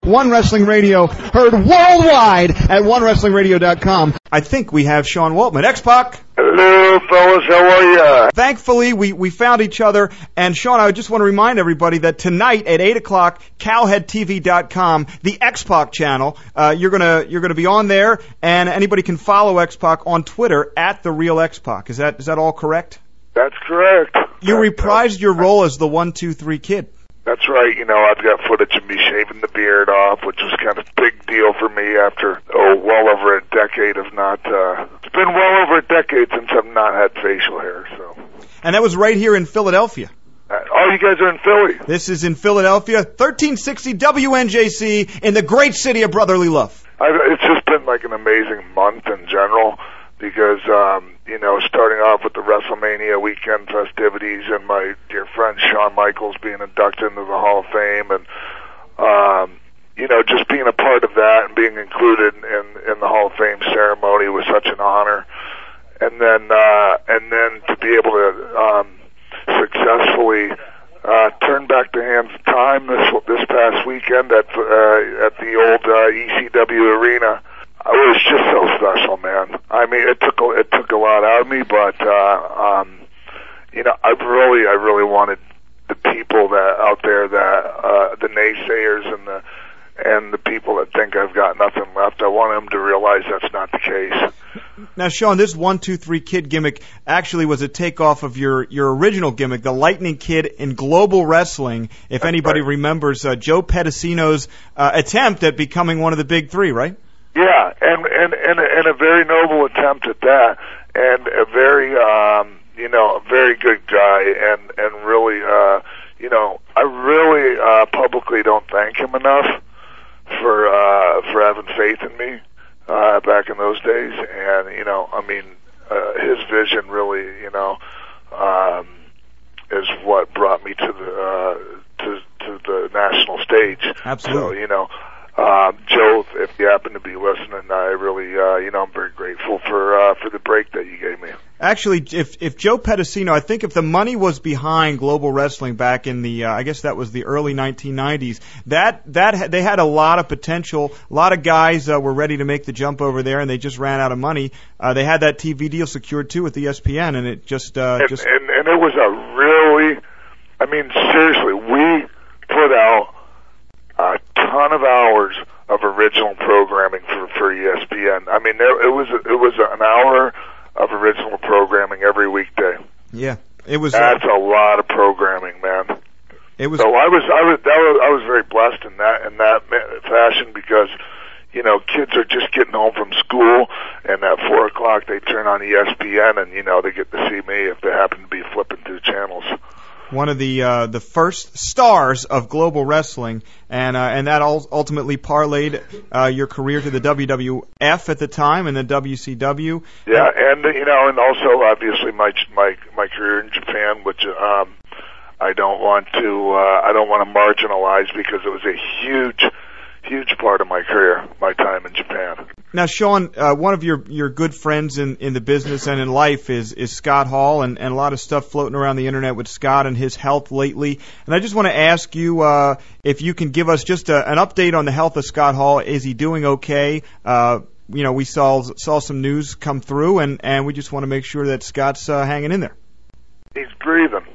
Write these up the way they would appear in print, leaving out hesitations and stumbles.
One Wrestling Radio, heard worldwide at onewrestlingradio.com. I think we have Sean Waltman. Xpac. Hello, fellas. How are you? Thankfully, we found each other. And, Sean, I just want to remind everybody that tonight at 8 o'clock, cowheadtv.com, the Xpac channel, you're gonna be on there, and anybody can follow Xpac on Twitter at The Real Xpac. Is that all correct? That's correct. You reprised your role as the 1-2-3 Kid. That's right. You know, I've got footage of me shaving the beard off, which was kind of a big deal for me after, well over a decade of not, it's been well over a decade since I've not had facial hair, so. And that was right here in Philadelphia. You guys are in Philly. This is in Philadelphia, 1360 WNJC in the great city of brotherly love. It's just been like an amazing month in general because, you know, starting off with the WrestleMania weekend festivities and my dear friend Shawn Michaels being inducted into the Hall of Fame and, you know, just being a part of that and being included in the Hall of Fame ceremony was such an honor. And then to be able to, successfully, turn back the hands of time this past weekend at the old, ECW arena. It was just so special, man. I mean, it took a lot out of me, but you know, I really wanted the people that out there that the naysayers and the people that think I've got nothing left. I want them to realize that's not the case. Now, Sean, this 1-2-3 Kid gimmick actually was a takeoff of your original gimmick, the Lightning Kid in Global Wrestling. If anybody remembers Joe Pedicino's attempt at becoming one of the big three, right? Yeah, and a very noble attempt at that, and a very you know, a very good guy, and really you know, I really publicly don't thank him enough for having faith in me back in those days, and you know, I mean, his vision really, you know, is what brought me to the national stage. Absolutely. So, you know. Joe, if you happen to be listening, I really, you know, I'm very grateful for the break that you gave me. Actually, if Joe Pedicino, I think if the money was behind Global Wrestling back in the, I guess that was the early 1990s, that they had a lot of potential. A lot of guys were ready to make the jump over there, and they just ran out of money. They had that TV deal secured too with ESPN, and it just and it was a really, I mean, seriously, we put out a ton of hours of original programming for ESPN. I mean, it was an hour of original programming every weekday. Yeah, it was. That's a lot of programming, man. It was. So I was very blessed in that fashion because, you know, kids are just getting home from school, and at 4 o'clock they turn on ESPN, and you know, they get to see me if they happen to be flipping through channels. One of the first stars of Global Wrestling, and that ultimately parlayed your career to the WWF at the time and the WCW. Yeah, and you know, and also obviously my career in Japan, which I don't want to marginalize because it was a huge part of my career, my time in Japan. Now, Sean, one of your good friends in the business and in life is Scott Hall, and a lot of stuff floating around the internet with Scott and his health lately. And I just want to ask you if you can give us just an update on the health of Scott Hall. Is he doing okay? You know, we saw some news come through, and we just want to make sure that Scott's hanging in there. He's breathing.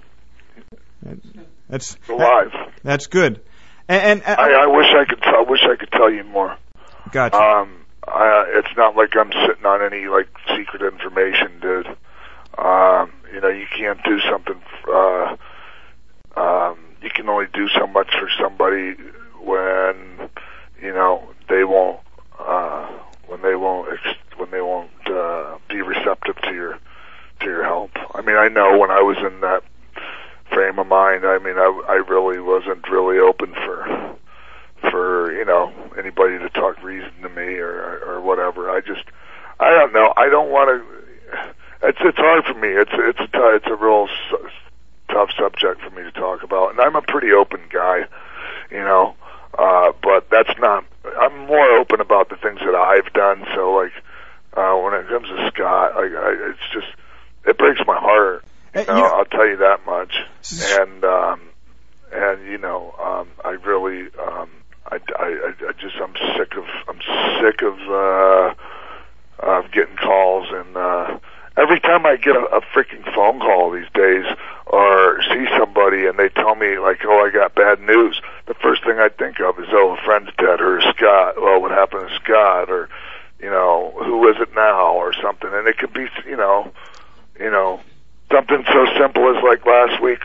That's alive. That's good. And I wish I could tell you more. Gotcha. It's not like I'm sitting on any like secret information, dude. You know, you can't do something. You can only do so much for somebody when you know they won't. When they won't be receptive to your help. I mean, I know when I was in that frame of mind, I mean, I really wasn't really open for you know, anybody to talk reason to me or whatever. I don't know. I don't want to. It's hard for me. It's a real tough subject for me to talk about, and I'm a pretty open guy, you know. But that's not. I'm more open about the things that I've done. So like when it comes to Scott, it's just it breaks my heart. I'll tell you that much. And you know, I really, I sick of getting calls, and every time I get a freaking phone call these days or see somebody and they tell me, like, oh, I got bad news, the first thing I think of is, oh, a friend's dead, or Scott, oh, what happened to Scott, or, you know, who is it now, or something. And it could be, you know, something so simple as, like, last week,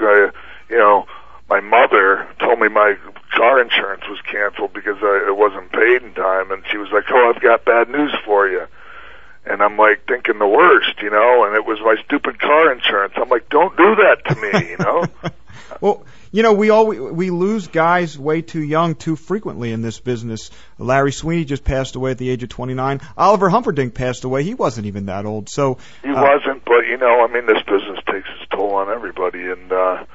my mother told me my car insurance was canceled because it wasn't paid in time, and she was like, oh, I've got bad news for you. And I'm like thinking the worst, you know, and it was my stupid car insurance. I'm like, don't do that to me, you know. Well, you know, we lose guys way too young too frequently in this business. Larry Sweeney just passed away at the age of 29. Oliver Humperdinck passed away. He wasn't even that old. So he wasn't, but you know, I mean, this business takes its toll on everybody, and that's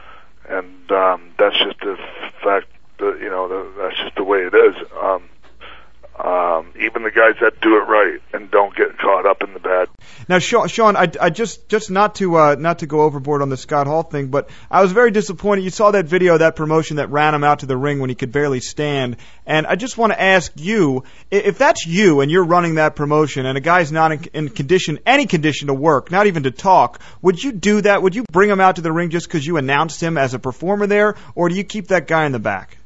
just a fact. You know, that's just the way it is. Even the guys that do it right and don't get caught up in the bad. Now, Sean, I just not to go overboard on the Scott Hall thing, but I was very disappointed. You saw that video, that promotion that ran him out to the ring when he could barely stand, and I just want to ask you, if that's you and you're running that promotion and a guy's not in condition, any condition to work, not even to talk, would you do that? Would you bring him out to the ring just because you announced him as a performer there, or do you keep that guy in the back?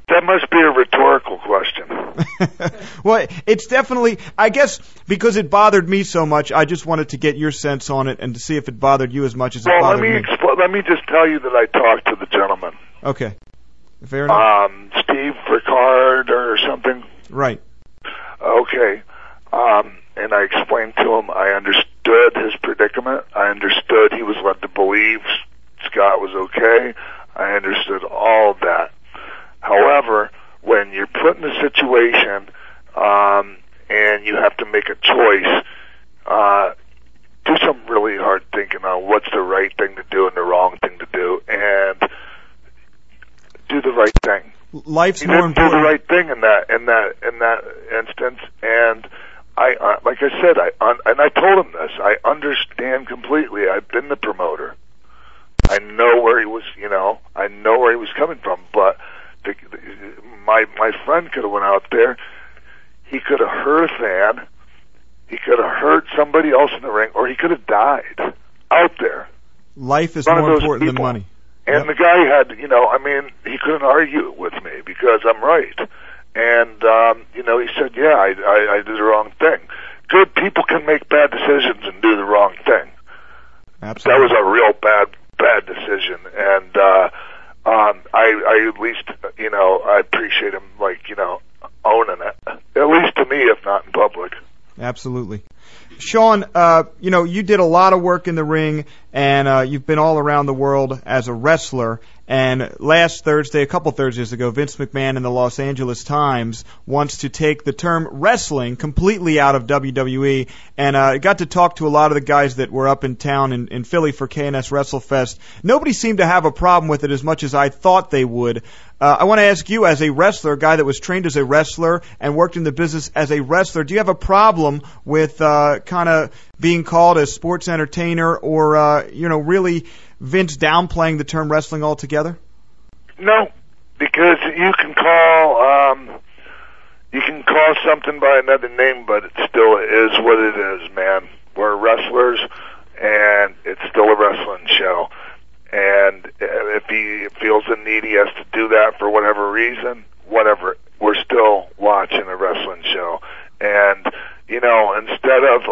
That must be a rhetorical question. Well, it's definitely, I guess, because it bothered me so much, I just wanted to get your sense on it and to see if it bothered you as much as it bothered me. Let me just tell you that I talked to the gentleman. Okay. Fair enough. Steve Ricard or something. Right. Okay. And I explained to him I understood his predicament. I understood he was led to believe Scott was okay. I understood all of that. However, when you're put in a situation and you have to make a choice, do some really hard thinking on what's the right thing to do and the wrong thing to do, and do the right thing. Life's more important. Do the right thing in that instance, and I like I said, I told him this. I understand completely. I've been the promoter. I know where he was. You know, I know where he was coming from, but. My friend could have went out there. He could have hurt a fan. He could have hurt somebody else in the ring, or he could have died out there. Life is more important than money. And the guy had, you know, I mean, he couldn't argue with me because I'm right. And you know, he said, "Yeah, I did the wrong thing." Good people can make bad decisions and do the wrong thing. Absolutely. That was a real bad decision, and. I at least, you know, I appreciate him, like, you know, owning it. At least to me, if not in public. Absolutely. Sean, you know, you did a lot of work in the ring, and you've been all around the world as a wrestler. And last Thursday, a couple Thursdays ago, Vince McMahon in the Los Angeles Times wants to take the term wrestling completely out of WWE. And I got to talk to a lot of the guys that were up in town in Philly for KNS WrestleFest. Nobody seemed to have a problem with it as much as I thought they would. I want to ask you, as a wrestler, a guy that was trained as a wrestler and worked in the business as a wrestler, do you have a problem with kind of being called a sports entertainer or, you know, really Vince downplaying the term wrestling altogether? No, because you can call something by another name, but it still is what it is, man. We're wrestlers, and it's still a wrestling show. And if he feels the need, he has to do that for whatever reason, whatever. We're still watching a wrestling show. And, you know, instead of,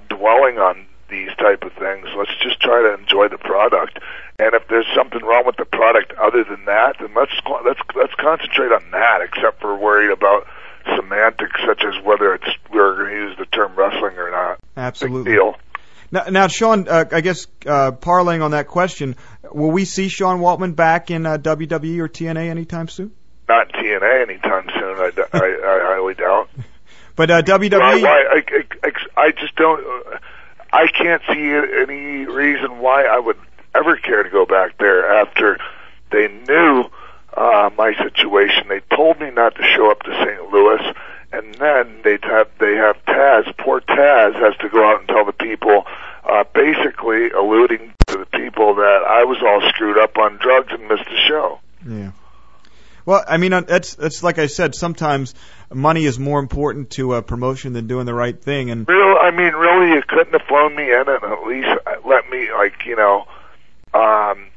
dwelling on these type of things, let's just try to enjoy the product. And if there's something wrong with the product other than that, then let's concentrate on that, except for worried about semantics such as whether we're going to use the term wrestling or not. Absolutely. Big deal. Now, Sean, I guess parlaying on that question, will we see Sean Waltman back in WWE or TNA anytime soon? Not TNA anytime soon. I highly doubt. But WWE. I just don't. I can't see any reason why I would ever care to go back there after they knew my situation. They told me not to show up to St. Louis, and then they have Taz. Poor Taz has to go out and tell the people, basically alluding to the people that I was all screwed up on drugs and missed the show. Yeah. Well, I mean, that's like I said. Sometimes money is more important to a promotion than doing the right thing. And really, you couldn't have flown me in and at least let me,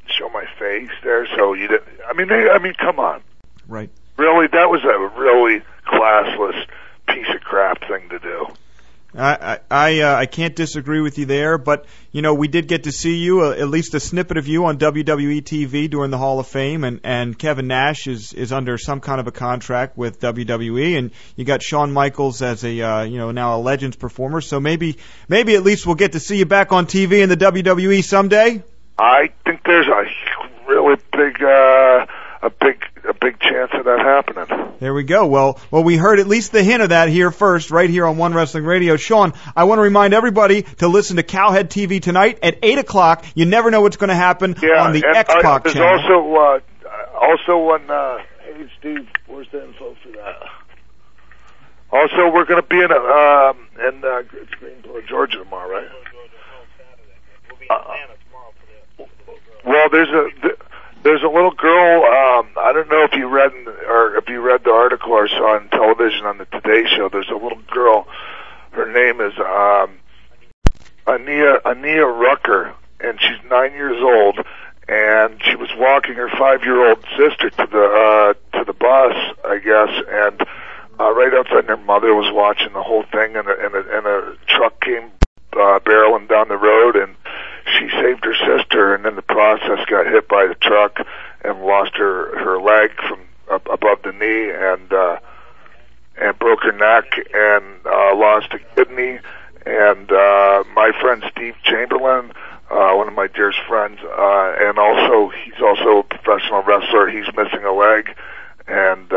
show my face there. So you didn't. I mean, come on. Right. Really, that was a really classless piece of crap thing to do. I can't disagree with you there, but we did get to see you, at least a snippet of you on WWE TV during the Hall of Fame, and Kevin Nash is under some kind of a contract with WWE, and you got Shawn Michaels as a now a Legends performer, so maybe at least we'll get to see you back on TV in the WWE someday. I think there's a really big chance of that happening. There we go. Well, we heard at least the hint of that here first, right here on One Wrestling Radio. Sean, I want to remind everybody to listen to Cowhead TV tonight at 8 o'clock. You never know what's going to happen on the Xpac there's channel. Also when, hey Steve, where's the info for that? Also, we're going to be in Greensboro, Georgia tomorrow, right? We'll be in Atlanta tomorrow for the well, there's a little girl. I don't know if you read the article or saw on television on the Today Show. There's a little girl. Her name is Ania Rucker, and she's 9 years old. And she was walking her 5-year-old sister to the bus, I guess, and right outside, her mother was watching the whole thing, and a truck came barreling down the road, and she saved her sister, and in the process got hit by the truck and lost her leg from above the knee, and broke her neck, and lost a kidney. And my friend Steve Chamberlain, one of my dearest friends, and he's also a professional wrestler. He's missing a leg, and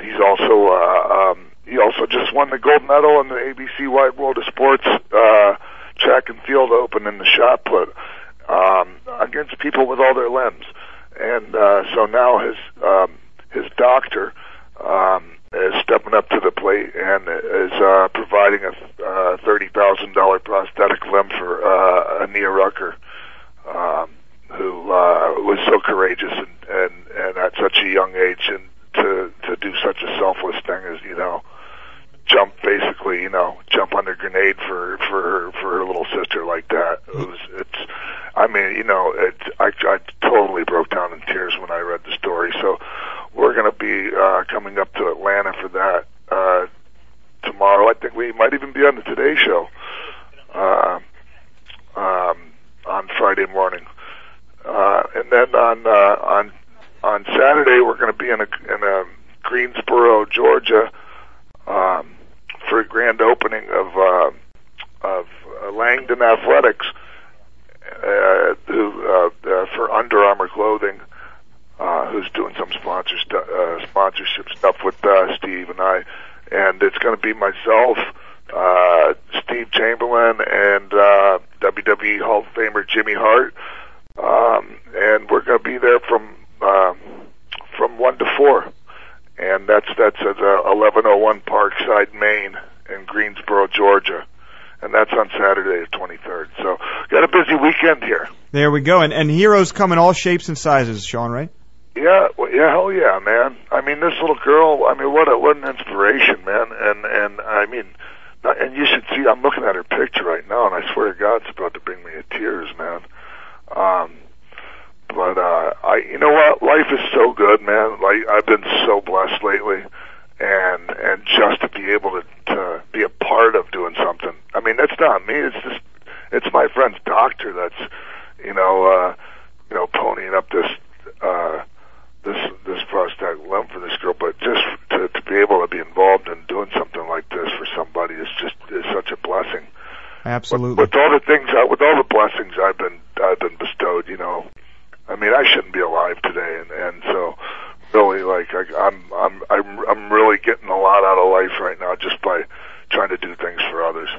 he's also he also just won the gold medal in the ABC Wide World of Sports track and field open in the shot put against people with all their limbs. And so now his doctor is stepping up to the plate and is providing a $30,000 prosthetic limb for Ania Rucker, who was so courageous and at such a young age, and to do such a selfless thing as jump under grenade for her little sister like that. I totally broke down in tears when I read the story. So we're going to be coming up to Atlanta for that tomorrow. I think we might even be on the Today Show on Friday morning, and then on Saturday we're going to be in a Greensboro, Georgia, for a grand opening of Langdon Athletics, for Under Armour clothing, who's doing some sponsorship stuff with Steve and I, and it's going to be myself, Steve Chamberlain, and WWE Hall of Famer Jimmy Hart, and we're going to be there from 1 to 4. And that's at 1101 Parkside, Maine, in Greensboro, Georgia. And that's on Saturday the 23rd. So got a busy weekend here. There we go. And heroes come in all shapes and sizes, Sean, right? Yeah, hell yeah, man. I mean, this little girl, what an inspiration, man. And you should see, I'm looking at her picture right now, and I swear to God, it's about to bring me to tears, man. But you know what? Life is so good, man. Like, I've been so blessed lately, and just to be able to be a part of doing something. I mean, that's not me. It's my friend's doctor that's, ponying up this prosthetic limb for this girl. But just to be able to be involved in doing something like this for somebody is such a blessing. Absolutely. With all the blessings I've been bestowed, I mean, I shouldn't be alive today, and so really, I'm really getting a lot out of life right now just by trying to do things for others.